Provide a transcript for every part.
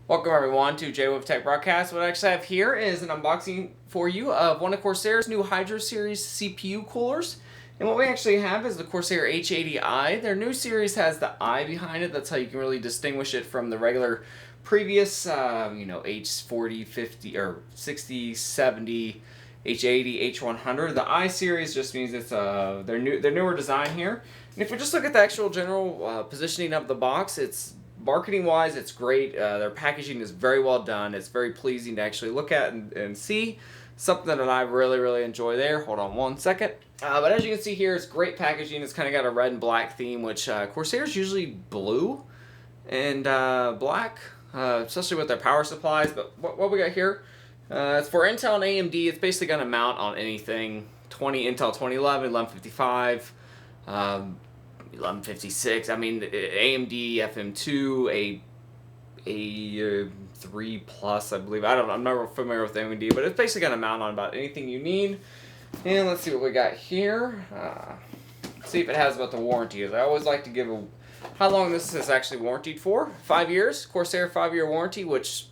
Welcome everyone to J-Wave Tech Broadcast. What I actually have here is an unboxing for you of one of Corsair's new Hydro Series CPU coolers. And what we actually have is the Corsair H80i. Their new series has the I behind it. That's how you can really distinguish it from the regular previous, H40, 50, or 60, 70, H80, H100. The I series just means it's their newer design here. And if we just look at the actual general positioning of the box, it's marketing wise, it's great. Their packaging is very well done. It's very pleasing to actually look at and see. Something that I really enjoy there. Hold on one second. But as you can see here, it's great packaging. It's kind of got a red and black theme, which Corsair's usually blue and black, especially with their power supplies. But what we got here, it's for Intel and AMD. It's basically going to mount on anything. Intel 2011, 1155, 1156. I mean, AMD FM2, a 3 Plus, I believe. I'm not familiar with AMD, but it's basically going to mount on about anything you need. And let's see what we got here. See if it has what the warranty is. I always like to give how long this is actually warranted for. 5 years. Corsair 5-year warranty, which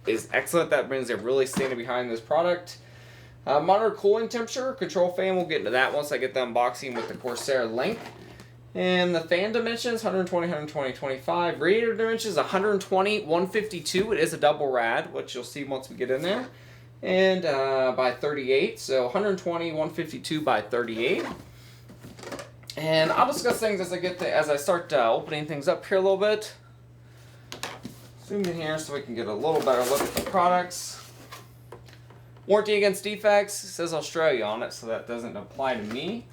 is excellent. That means they're really standing behind this product. Monitor cooling temperature, control fan. We'll get into that once I get the unboxing with the Corsair link. And the fan dimensions, 120, 120, 25. Radiator dimensions, 120, 152. It is a double rad, which you'll see once we get in there. And by 38, so 120, 152 by 38. And I'll discuss things as I start opening things up here a little bit. Zoom in here so we can get a little better look at the products. Warranty against defects, it says Australia on it, so that doesn't apply to me.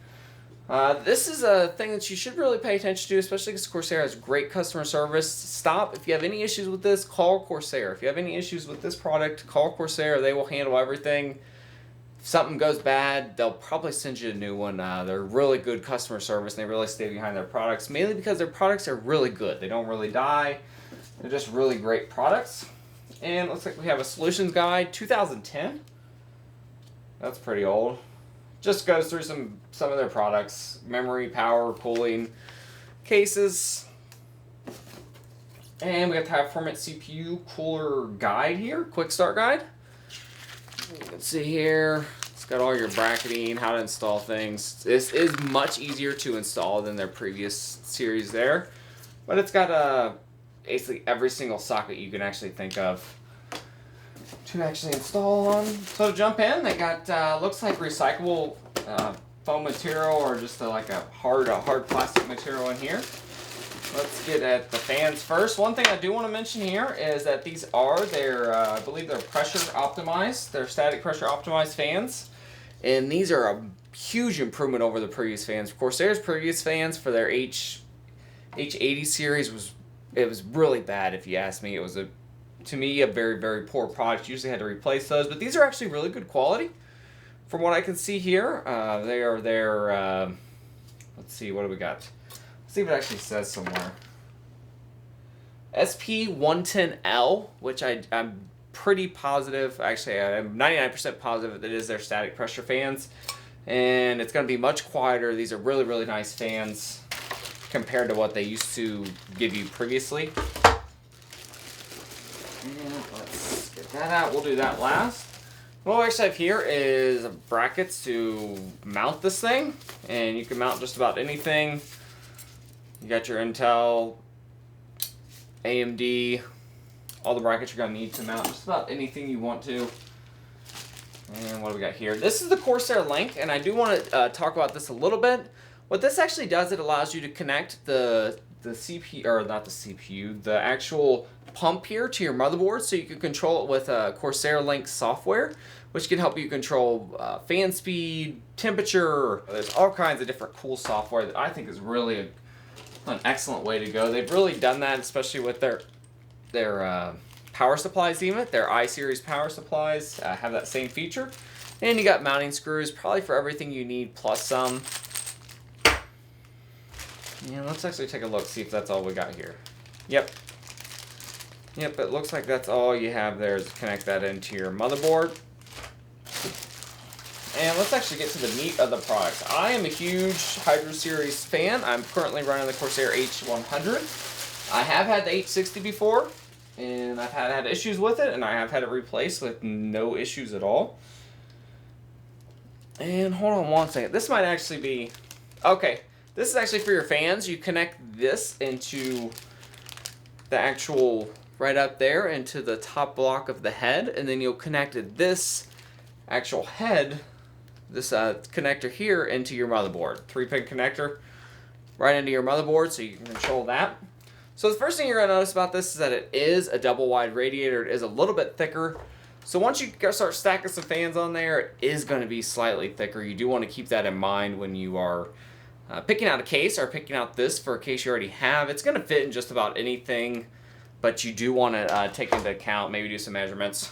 This is a thing that you should really pay attention to, especially because Corsair has great customer service. Stop. If you have any issues with this, call Corsair. If you have any issues with this product, call Corsair. They will handle everything. If something goes bad, they'll probably send you a new one. They're really good customer service, and they really stay behind their products, mainly because their products are really good. They don't really die. They're just really great products. And it looks like we have a solutions guide, 2010. That's pretty old. Just goes through some of their products, memory, power, cooling, cases. And we got the high performance CPU cooler guide here, quick start guide. You can see here, it's got all your bracketing, how to install things. This is much easier to install than their previous series there. But it's got basically every single socket you can actually think of to actually install on. So to jump in, they got looks like recyclable foam material or just like a hard plastic material in here. Let's get at the fans first. One thing I do want to mention here is that these are I believe they're pressure optimized. They're static pressure optimized fans, and these are a huge improvement over the previous fans. Corsair's previous fans for their H80 series was really bad, if you ask me. It was to me a very poor product. Usually had to replace those, but these are actually really good quality from what I can see here. They are their let's see, what do we got? Let's see if it actually says somewhere. SP110L, which I'm pretty positive, actually I'm 99% positive that it is their static pressure fans, and it's going to be much quieter. These are really nice fans compared to what they used to give you previously. And let's get that out. We'll do that last. What we actually have here is brackets to mount this thing, and you can mount just about anything. You got your Intel, AMD, all the brackets you're going to need to mount just about anything you want to. And what do we got here? This is the Corsair link, and I do want to talk about this a little bit. What this actually does, it allows you to connect the CPU, or not the CPU, the actual pump here to your motherboard, so you can control it with Corsair Link software, which can help you control fan speed, temperature. There's all kinds of different cool software that I think is really an excellent way to go. They've really done that, especially with their power supplies. Even their I-series power supplies have that same feature. And you got mounting screws, probably for everything you need, plus some. Yeah, let's actually take a look, see if that's all we got here. Yep, it looks like that's all you have there is to connect that into your motherboard. And let's actually get to the meat of the products. I am a huge Hydro Series fan. I'm currently running the Corsair H100. I have had the H60 before. and I've had issues with it, and I have had it replaced with no issues at all. And hold on one second. This might actually be... Okay, this is actually for your fans. You connect this into the actual... right up there into the top block of the head, and then you'll connect this actual head, this connector here, into your motherboard. 3-pin connector right into your motherboard, so you can control that. So the first thing you're going to notice about this is that it is a double wide radiator. It is a little bit thicker. So once you start stacking some fans on there, it is going to be slightly thicker. You do want to keep that in mind when you are picking out a case or picking out this for a case you already have. It's going to fit in just about anything, but you do want to take into account, maybe do some measurements.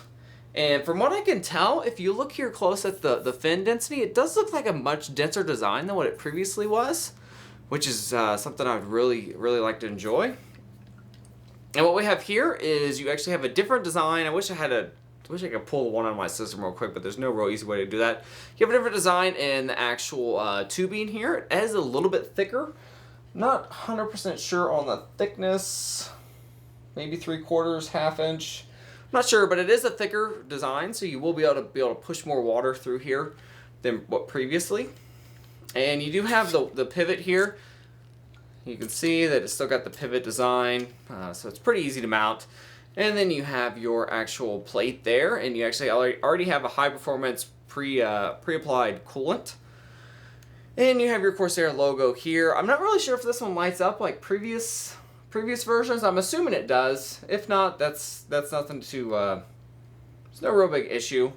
And from what I can tell, if you look here close at the fin density, it does look like a much denser design than what it previously was, which is something I would really like to enjoy. And what we have here is you actually have a different design. I wish I could pull the one on my system real quick, but there's no real easy way to do that. You have a different design in the actual tubing here. It is a little bit thicker. Not 100% sure on the thickness. Maybe 3/4, ½ inch. I'm not sure, but it is a thicker design, so you will be able to push more water through here than what previously. And you do have the pivot here. You can see that it's still got the pivot design, so it's pretty easy to mount. And then you have your actual plate there, and you actually already have a high-performance pre-applied coolant. And you have your Corsair logo here. I'm not really sure if this one lights up like previous versions. I'm assuming it does. If not, that's nothing to it's no real big issue.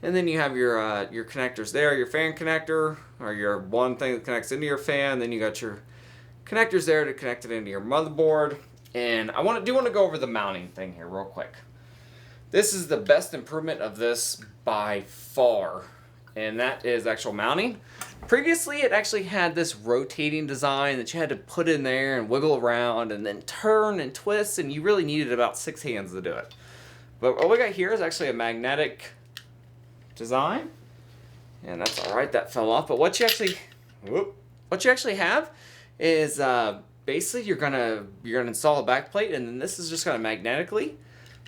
And then you have your connectors there, your fan connector, or your one thing that connects into your fan. Then you got your connectors there to connect it into your motherboard. And I do want to go over the mounting thing here real quick. This is the best improvement of this by far, and that is actual mounting. Previously, it actually had this rotating design that you had to put in there and wiggle around and then turn and twist, and you really needed about 6 hands to do it. But what we got here is actually a magnetic design, and that's all right. That fell off. But what you actually have is basically you're gonna install a back plate, and then this is just gonna magnetically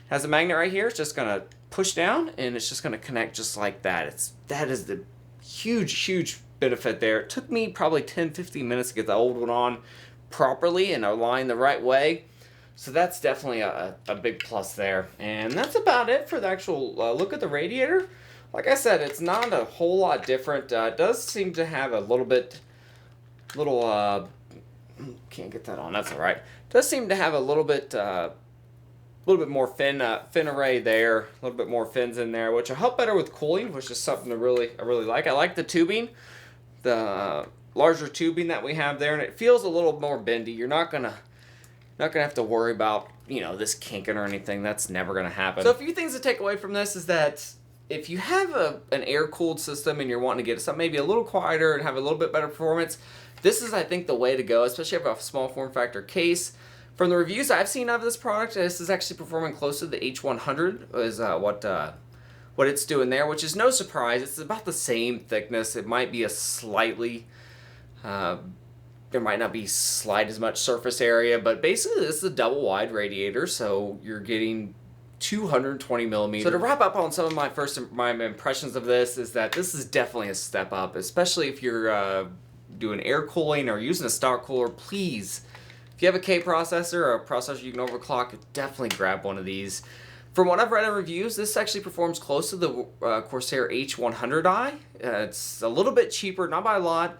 has a magnet right here. It's just gonna push down, and it's just gonna connect just like that. That is the huge benefit there. It took me probably 10-15 minutes to get the old one on properly and aligned the right way. So that's definitely a big plus there. And that's about it for the actual look at the radiator. Like I said, it's not a whole lot different. It does seem to have a can't get that on, that's all right. It does seem to have a little bit more fin array there, a little bit more fins in there, which will help better with cooling, which is something I really like. I like the tubing, the larger tubing that we have there, and it feels a little more bendy. You're not gonna have to worry about, this kinking or anything. That's never gonna happen. So a few things to take away from this is that if you have an air-cooled system and you're wanting to get something maybe a little quieter and have a little bit better performance, this is, I think, the way to go, especially if you have a small form factor case. From the reviews I've seen of this product, this is actually performing close to the H100 is what it's doing there, which is no surprise. It's about the same thickness. It might be a slightly, there might not be as much surface area, but basically this is a double wide radiator, so you're getting 220 millimeters. So to wrap up on some of my impressions of this is that this is definitely a step up, especially if you're doing air cooling or using a stock cooler. Please, if you have a K processor or a processor you can overclock, definitely grab one of these. From what I've read in reviews, this actually performs close to the Corsair H80i. It's a little bit cheaper, not by a lot,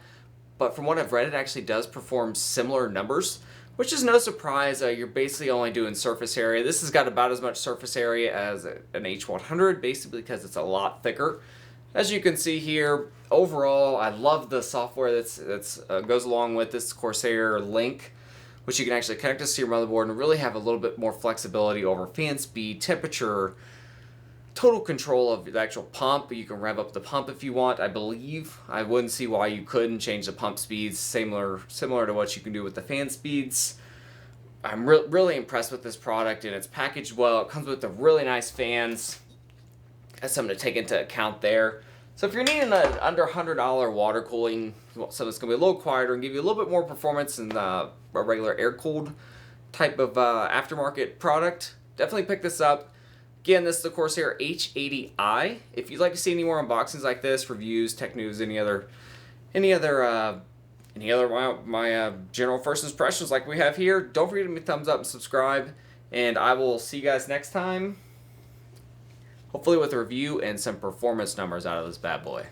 but from what I've read, it actually does perform similar numbers, which is no surprise. You're basically only doing surface area. This has got about as much surface area as an H100, basically because it's a lot thicker. As you can see here, overall, I love the software that goes along with this Corsair Link, which you can actually connect this to your motherboard and really have a little bit more flexibility over fan speed, temperature, total control of the actual pump. You can rev up the pump if you want, I believe. I wouldn't see why you couldn't change the pump speeds, similar to what you can do with the fan speeds. I'm really impressed with this product, and it's packaged well. It comes with the really nice fans. That's something to take into account there. So if you're needing an under $100 water cooling, you want something that's going to be a little quieter and give you a little bit more performance than a regular air-cooled type of aftermarket product, definitely pick this up. Again, this is the Corsair H80i. If you'd like to see any more unboxings like this, reviews, tech news, any other my general first impressions like we have here, don't forget to give me a thumbs up and subscribe. And I will see you guys next time. Hopefully with a review and some performance numbers out of this bad boy.